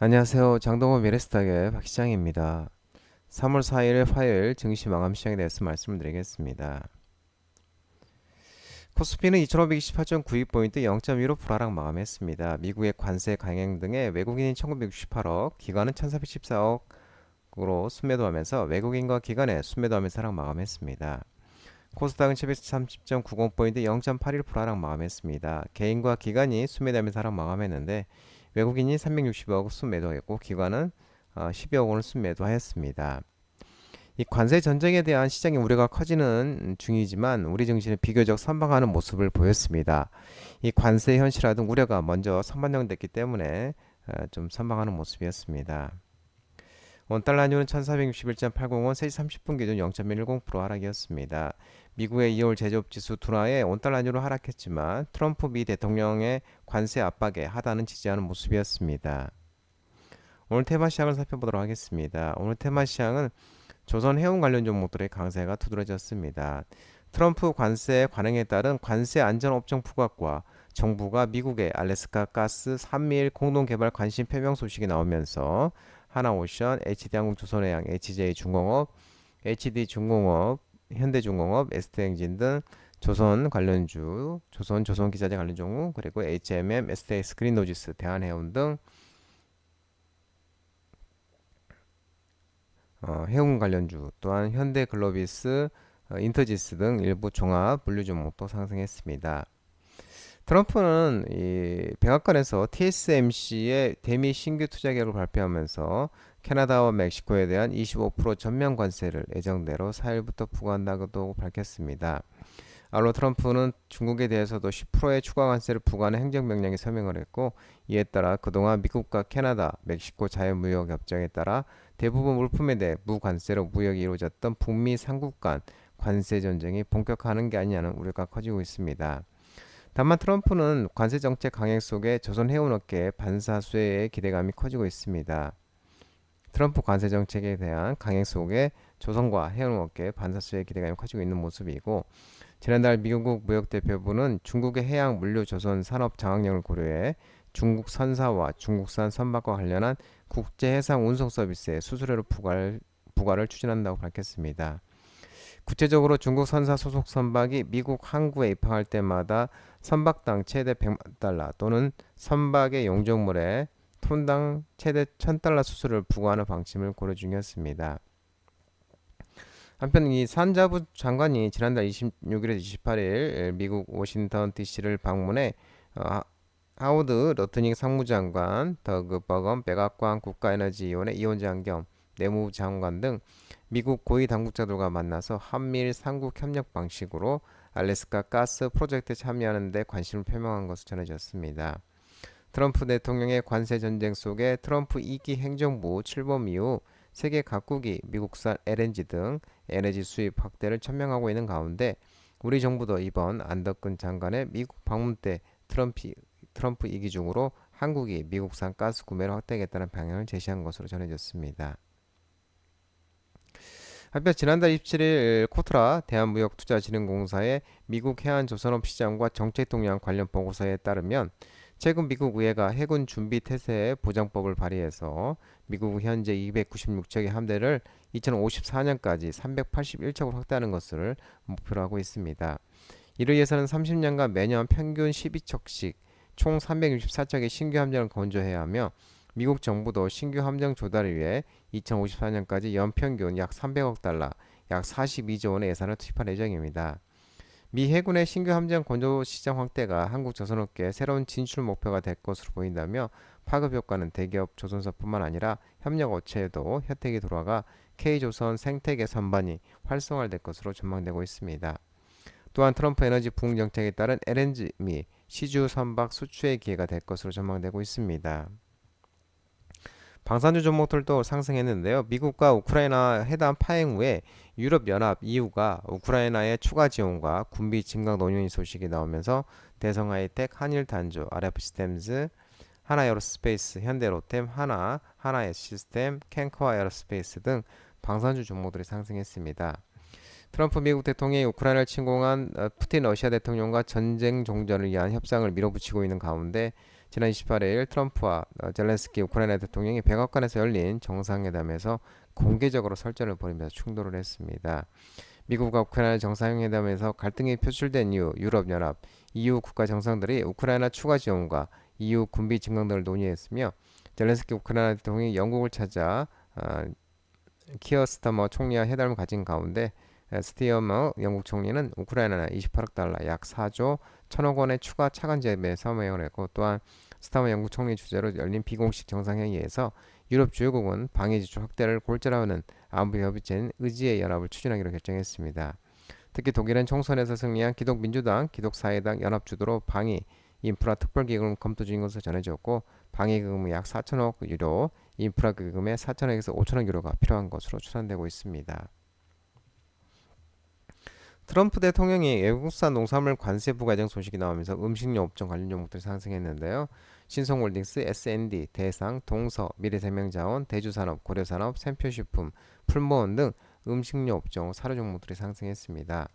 안녕하세요. 장동건 미래스탁의 박 시장입니다. 3월 4일 화요일 증시 마감 시장에 대해서 말씀을 드리겠습니다. 코스피는 2528.92포인트 0.15% 하락 마감했습니다. 미국의 관세 강행 등의 외국인이 1968억, 기관은 1414억으로 순매도하면서 외국인과 기관의 순매도하면서 하락 마감했습니다. 코스닥은 730.90포인트 0.81% 하락 마감했습니다. 개인과 기관이 순매도하면서 하락 마감했는데 외국인이 360억 순매도했고 기관은 12억 원을 순매도하였습니다. 이 관세 전쟁에 대한 시장의 우려가 커지는 중이지만 우리 증시는 비교적 선방하는 모습을 보였습니다. 이 관세 현실화 등 우려가 먼저 선반영됐기 때문에 좀 선방하는 모습이었습니다. 원달러 환율은 1461.80원 3시 30분 기준 0.10% 하락이었습니다. 미국의 2월 제조업 지수 둔화에 원달러 환율은 하락했지만 트럼프 미 대통령의 관세 압박에 하단은 지지하는 모습이었습니다. 오늘 테마 시장을 살펴보도록 하겠습니다. 오늘 테마 시장은 조선 해운 관련 종목들의 강세가 두드러졌습니다. 트럼프 관세 관행에 따른 관세 안전 업종 부각과 정부가 미국의 알래스카 가스 3일 공동 개발 관심 표명 소식이 나오면서 하나오션, HD항공 조선해양, HJ중공업, HD중공업, 현대중공업, ST엔진 등 조선 관련주, 조선기자재 관련 종목, 그리고 HMM, STX 그린로지스, 대한해운 등 해운 관련주, 또한 현대글로비스, 인터지스 등 일부 종합 분류 종목도 상승했습니다. 트럼프는 이 백악관에서 TSMC의 대미 신규 투자 계획을 발표하면서 캐나다와 멕시코에 대한 25% 전면 관세를 예정대로 4일부터 부과한다고 밝혔습니다. 아울러 트럼프는 중국에 대해서도 10%의 추가 관세를 부과하는 행정명령에 서명을 했고, 이에 따라 그동안 미국과 캐나다, 멕시코 자유무역협정에 따라 대부분 물품에 대해 무관세로 무역이 이루어졌던 북미 삼국 간 관세 전쟁이 본격화하는 게 아니냐는 우려가 커지고 있습니다. 다만 트럼프는 관세 정책 강행 속에 조선 해운업계의 반사 수혜의 기대감이 커지고 있습니다. 트럼프 관세 정책에 대한 강행 속에 조선과 해운업계의 반사 수혜의 기대감이 커지고 있는 모습이고, 지난달 미국 무역대표부는 중국의 해양 물류 조선 산업 장악력을 고려해 중국 선사와 중국산 선박과 관련한 국제 해상 운송 서비스의 수수료를 부과를 추진한다고 밝혔습니다. 구체적으로 중국 선사 소속 선박이 미국 항구에 입항할 때마다 선박당 최대 100만 달러 또는 선박의 용적물에 톤당 최대 1000달러 수수료를 부과하는 방침을 고려 중이었습니다. 한편 이 산자부 장관이 지난달 26일에서 28일 미국 워싱턴 DC를 방문해 어, 하워드 러트닉 상무장관, 더그 버건 백악관 국가에너지위원회 위원장 겸 내무부 장관 등 미국 고위 당국자들과 만나서 한미일 삼국 협력 방식으로 알래스카 가스 프로젝트에 참여하는 데 관심을 표명한 것으로 전해졌습니다. 트럼프 대통령의 관세 전쟁 속에 트럼프 2기 행정부 출범 이후 세계 각국이 미국산 LNG 등 에너지 수입 확대를 천명하고 있는 가운데 우리 정부도 이번 안덕근 장관의 미국 방문 때 트럼프 2기 중으로 한국이 미국산 가스 구매를 확대하겠다는 방향을 제시한 것으로 전해졌습니다. 한편 지난달 27일 코트라 대한무역투자진흥공사의 미국 해안조선업 시장과 정책 동향 관련 보고서에 따르면 최근 미국 의회가 해군 준비 태세 보장법을 발의해서 미국 현재 296척의 함대를 2054년까지 381척으로 확대하는 것을 목표로 하고 있습니다. 이를 위해서는 30년간 매년 평균 12척씩 총 364척의 신규 함정을 건조해야 하며 미국 정부도 신규 함정 조달을 위해 2054년까지 연평균 약 300억 달러, 약 42조 원의 예산을 투입할 예정입니다. 미 해군의 신규 함정 건조 시장 확대가 한국 조선업계의 새로운 진출 목표가 될 것으로 보인다며 파급 효과는 대기업 조선사뿐만 아니라 협력 업체에도 혜택이 돌아가 K조선 생태계 선반이 활성화될 것으로 전망되고 있습니다. 또한 트럼프 에너지 부흥 정책에 따른 LNG 미 시주 선박 수출의 기회가 될 것으로 전망되고 있습니다. 방산주 종목들도 상승했는데요. 미국과 우크라이나 회담 파행 후에 유럽연합 EU가 우크라이나의 추가 지원과 군비 증강 논의 소식이 나오면서 대성하이텍, 한일단조, RF시스템즈, 하나에어로스페이스, 현대로템, 하나에시스템, 캔커에어로스페이스 등 방산주 종목들이 상승했습니다. 트럼프 미국 대통령이 우크라이나를 침공한 푸틴 러시아 대통령과 전쟁 종전을 위한 협상을 밀어붙이고 있는 가운데 지난 28일 트럼프와 젤렌스키 우크라이나 대통령이 백악관에서 열린 정상회담에서 공개적으로 설전을 벌이면서 충돌을 했습니다. 미국과 우크라이나 정상회담에서 갈등이 표출된 이후 유럽연합, EU 국가 정상들이 우크라이나 추가 지원과 EU 군비 증강 등을 논의했으며 젤렌스키 우크라이나 대통령이 영국을 찾아 키어 스타머 총리와 회담을 가진 가운데 스티어머 영국 총리는 우크라이나에 28억 달러 약 4조 1천억 원의 추가 차관 재배 서명을 했고 또한 스타머 영국 총리 주재로 열린 비공식 정상회의에서 유럽 주요국은 방위 지출 확대를 골자로 하는 안보 협의체인 의지의 연합을 추진하기로 결정했습니다. 특히 독일은 총선에서 승리한 기독민주당, 기독사회당 연합 주도로 방위 인프라 특별기금을 검토 중인 것으로 전해졌고 방위기금의 약 4천억 유로, 인프라기금의 4천억에서 5천억 유로가 필요한 것으로 추산되고 있습니다. 트럼프 대통령이 외국산 농산물 관세 부과 예정 소식이 나오면서 음식료 업종 관련 종목들이 상승했는데요. 신성홀딩스, S&D, 대상, 동서, 미래생명자원, 대주산업, 고려산업, 샘표식품, 풀무원 등 음식료 업종 사료 종목들이 상승했습니다.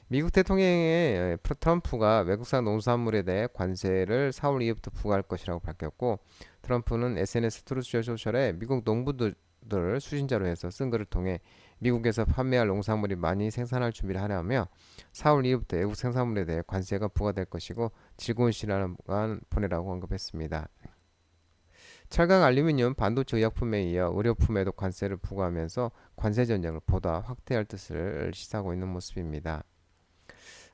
미국 대통령의 트럼프가 외국산 농산물에 대해 관세를 4월 2일부터 부과할 것이라고 밝혔고 트럼프는 SNS 트루스 소셜에 미국 농부들을 수신자로 해서 쓴 글을 통해 미국에서 판매할 농산물이 많이 생산할 준비를 하려며 4월 2일부터 외국 생산물에 대해 관세가 부과될 것이고 즐거운 시간을 보내라고 언급했습니다. 철강, 알루미늄, 반도체 의약품에 이어 의료품에도 관세를 부과하면서 관세 전쟁을 보다 확대할 뜻을 시사하고 있는 모습입니다.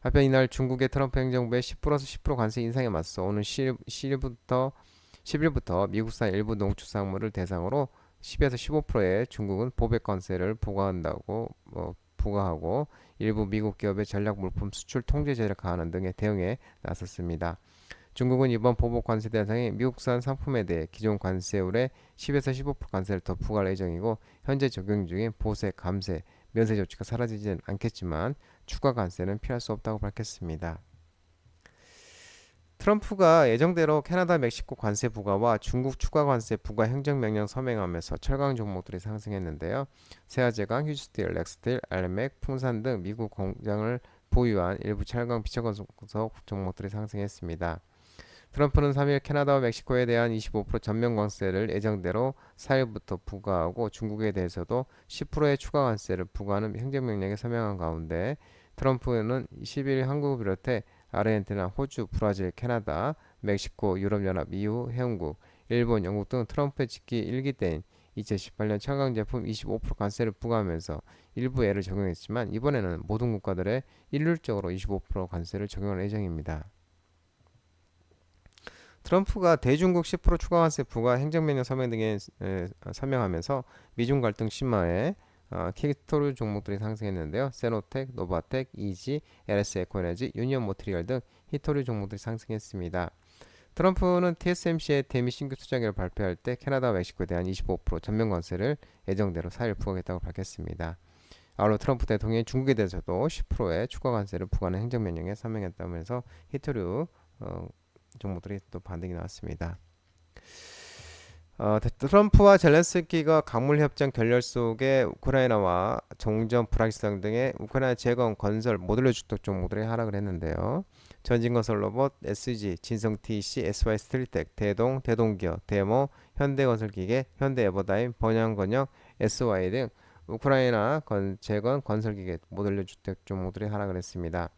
한편 이날 중국의 트럼프 행정부의 10%에서 10% 관세 인상에 맞서 오는 10일부터 미국산 일부 농축산물을 대상으로 10에서 15%의 중국은 보백 관세를 부과하고 일부 미국 기업의 전략 물품 수출 통제 제재를 가하는 등의 대응에 나섰습니다. 중국은 이번 보복 관세 대상이 미국산 상품에 대해 기존 관세율의 10에서 15% 관세를 더 부과할 예정이고 현재 적용 중인 보세, 감세, 면세 조치가 사라지지는 않겠지만 추가 관세는 피할 수 없다고 밝혔습니다. 트럼프가 예정대로 캐나다, 멕시코 관세 부과와 중국 추가 관세 부과 행정명령 서명하면서 철강 종목들이 상승했는데요. 세아제강, 휴스틸, 렉스틸, 알맥, 풍산 등 미국 공장을 보유한 일부 철강 비철건설 종목들이 상승했습니다. 트럼프는 3일 캐나다와 멕시코에 대한 25% 전면 관세를 예정대로 4일부터 부과하고 중국에 대해서도 10%의 추가 관세를 부과하는 행정명령에 서명한 가운데 트럼프는 10일 한국을 비롯해 아르헨티나, 호주, 브라질, 캐나다, 멕시코, 유럽연합, EU, 회원국, 일본, 영국 등 트럼프의 직기 1기 때인 2018년 철강 제품 25% 관세를 부과하면서 일부 예를 적용했지만 이번에는 모든 국가들에 일률적으로 25% 관세를 적용할 예정입니다. 트럼프가 대중국 10% 추가 관세 부과 행정명령 서명 등에 서명하면서 미중 갈등 심화에 킥스토리 종목들이 상승했는데요. 세노텍, 노바텍, 이지, LS 에코에너지, 유니온 모트리얼 등 히토류 종목들이 상승했습니다. 트럼프는 TSMC의 대미 신규 투자계를 발표할 때 캐나다와 멕시코에 대한 25% 전면 관세를 예정대로 4일 부과하겠다고 밝혔습니다. 아울러 트럼프 대통령이 중국에 대해서도 10%의 추가 관세를 부과하는 행정명령에 서명했다면서 히토류 종목들이 또 반등이 나왔습니다. 트럼프와 젤렌스키가 강물 협정 결렬 속에 우크라이나와 종전 불확실성 등의 우크라이나 재건 건설 모듈러 주택 종목들이 하락을 했는데요. 전진건설 로봇, SG, 진성TC, SY 스틸텍, 대동, 대동기업, 대모, 현대건설기계, 현대에버다임, 번영건역, SY 등 우크라이나 재건 건설기계 모듈러 주택 종목들이 하락을 했습니다.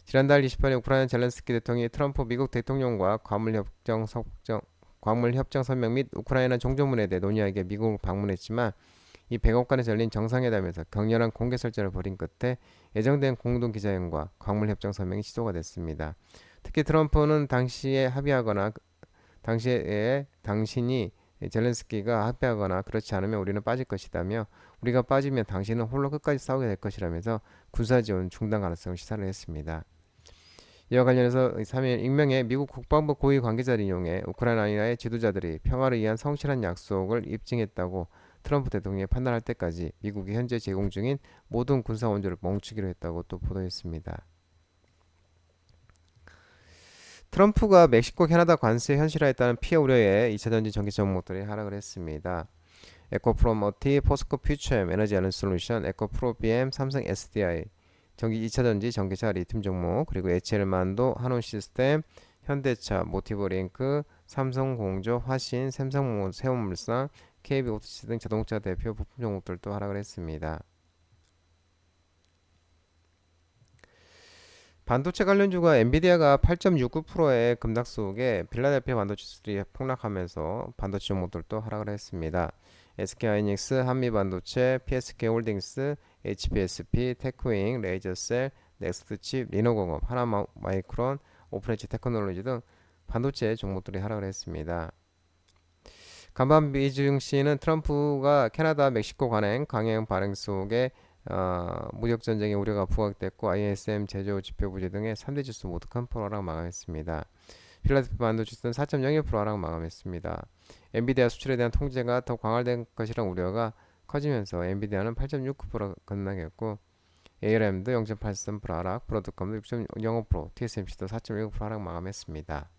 지난달 28일 우크라이나 젤렌스키 대통령이 트럼프 미국 대통령과 광물 협정 선명 및 우크라이나 종전문에 대해 논의하기 위해 미국을 방문했지만 이 백악관에서 열린 정상회담에서 격렬한 공개 설전을 벌인 끝에 예정된 공동 기자회견과 광물 협정 선명이 취소가 됐습니다. 특히 트럼프는 당신이 젤렌스키가 합의하거나 그렇지 않으면 우리는 빠질 것이다며 우리가 빠지면 당신은 홀로 끝까지 싸우게 될 것이라면서 군사지원 중단 가능성을 시사를 했습니다. 이와 관련해서 3일 익명의 미국 국방부 고위 관계자를 이용해 우크라이나의 지도자들이 평화를 위한 성실한 약속을 입증했다고 트럼프 대통령이 판단할 때까지 미국이 현재 제공 중인 모든 군사 원조를 멈추기로 했다고 또 보도했습니다. 트럼프가 멕시코, 캐나다 관세 현실화에 따른 피해 우려에 2차전지 전기 종목들이 하락을 했습니다. 에코프로머티, 포스코 퓨처엠, 에너지 알른 솔루션, 에코프로 BM, 삼성 SDI, 전기 2차전지, 전기차, 리튬 종목, 그리고 HL만도, 한온시스템, 현대차, 모티브링크, 삼성공조, 화신, 세운물산, KB오토시 등 자동차 대표 부품 종목들도 하락을 했습니다. 반도체 관련주가 엔비디아가 8.69%의 급락 속에 필라델피아 반도체 수출이 폭락하면서 반도체 종목들도 하락을 했습니다. SK하이닉스, 한미반도체, PSK홀딩스, HPSP, 테크윙, 레이저셀, 넥스트칩, 리노공업, 하나마이크론, 오픈엣지 테크놀로지 등 반도체 종목들이 하락을 했습니다. 간밤 미증시는 트럼프가 캐나다 멕시코 관행 강행 발행 속에 무역 전쟁의 우려가 부각됐고 ISM 제조 지표 부재 등의 3대 지수 모두 큰 폭으로 하락 마감했습니다. 필라델피아 반도체는 4.01% 하락 마감했습니다. 엔비디아 수출에 대한 통제가 더 강화될 것이라는 우려가 커지면서 엔비디아는 8.69% 급락했고 ARM도 0.83% 하락, 브로드컴도 6.05%, TSMC도 4.19% 하락 마감했습니다.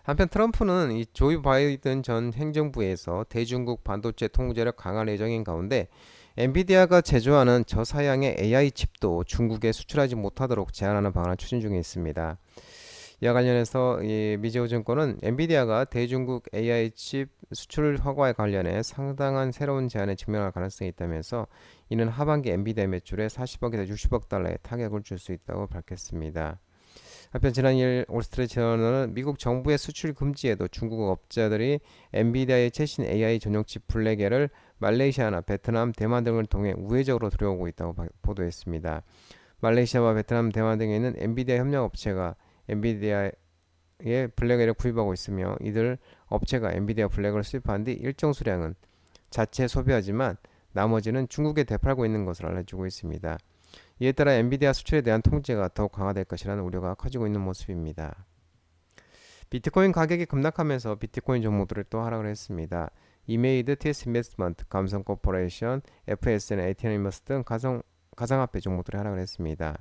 한편 트럼프는 이 조 바이든 전 행정부에서 대중국 반도체 통제를 강화할 예정인 가운데 엔비디아가 제조하는 저사양의 AI 칩도 중국에 수출하지 못하도록 제한하는 방안을 추진 중에 있습니다. 이와 관련해서 미제오증권은 엔비디아가 대중국 AI 칩 수출 허가에 관련해 상당한 새로운 제한에 직면할 가능성이 있다면서 이는 하반기 엔비디아 매출에 40억에서 60억 달러의 타격을 줄 수 있다고 밝혔습니다. 한편 지난 2일 월스트리트저널은 미국 정부의 수출 금지에도 중국 업자들이 엔비디아의 최신 AI 전용칩 블랙에를 말레이시아나 베트남, 대만 등을 통해 우회적으로 들여오고 있다고 보도했습니다. 말레이시아와 베트남, 대만 등에 있는 엔비디아 협력 업체가 엔비디아의 블랙에를 구입하고 있으며 이들 업체가 엔비디아 블랙을 수입한 뒤 일정 수량은 자체 소비하지만 나머지는 중국에 되팔고 있는 것으로 알려지고 있습니다. 이에 따라 엔비디아 수출에 대한 통제가 더욱 강화될 것이라는 우려가 커지고 있는 모습입니다. 비트코인 가격이 급락하면서 비트코인 종목들을 또 하락을 했습니다. 이메이드, TS 인베스트먼트, 감성코퍼레이션, FSN, ATM인버스 등 가상화폐 종목들이 하락을 했습니다.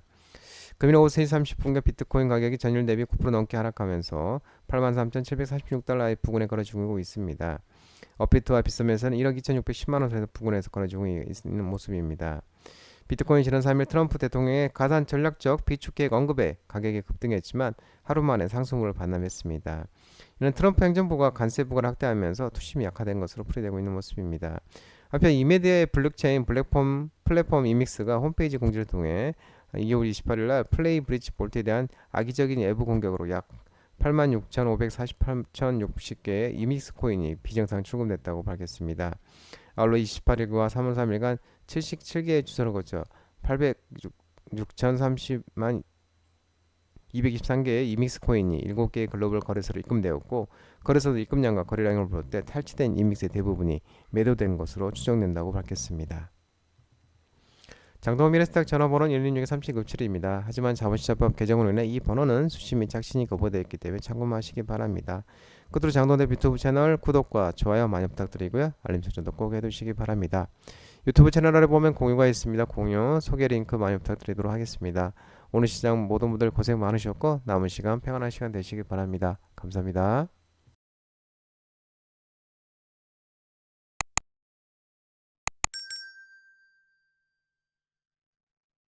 금일 오후 3시 30분경 비트코인 가격이 전일 대비 9% 넘게 하락하면서 83,746달러의 부근에 거래되고 있습니다. 업비트와 빗썸에서는 1억 2,610만원 부근에서 거래되고 있는 모습입니다. 비트코인 지난 3일 트럼프 대통령의 가산 전략적 비축 계획 언급에 가격이 급등했지만 하루 만에 상승을 반납했습니다. 이는 트럼프 행정부가 관세 부과를 확대하면서 투심이 약화된 것으로 풀이되고 있는 모습입니다. 한편 이메디아의 블록체인 플랫폼 이믹스가 홈페이지 공지를 통해 2월 28일 날 플레이 브릿지 볼트에 대한 악의적인 외부 공격으로 약 86,548,060개의 이믹스 코인이 비정상 출금됐다고 밝혔습니다. 아울러 28일과 3월 3일간 77개의 주소를 거쳐 806,030만 223개의 이믹스 코인이 7개의 글로벌 거래소로 입금되었고 거래소도 입금량과 거래량을 볼 때 탈취된 이믹스의 대부분이 매도된 것으로 추정된다고 밝혔습니다. 장동원 미래스탁 전화번호는 116-3767입니다. 하지만 자본시장법 개정으로 인해 이 번호는 수신 및 착신이 거부되어 있기 때문에 참고하시기 바랍니다. 끝으로 장동대 유튜브 채널 구독과 좋아요 많이 부탁드리고요. 알림 설정도 꼭 해두시기 바랍니다. 유튜브 채널 아래 보면 공유가 있습니다. 공유, 소개 링크 많이 부탁드리도록 하겠습니다. 오늘 시장 모든 분들 고생 많으셨고 남은 시간 평안한 시간 되시기 바랍니다. 감사합니다.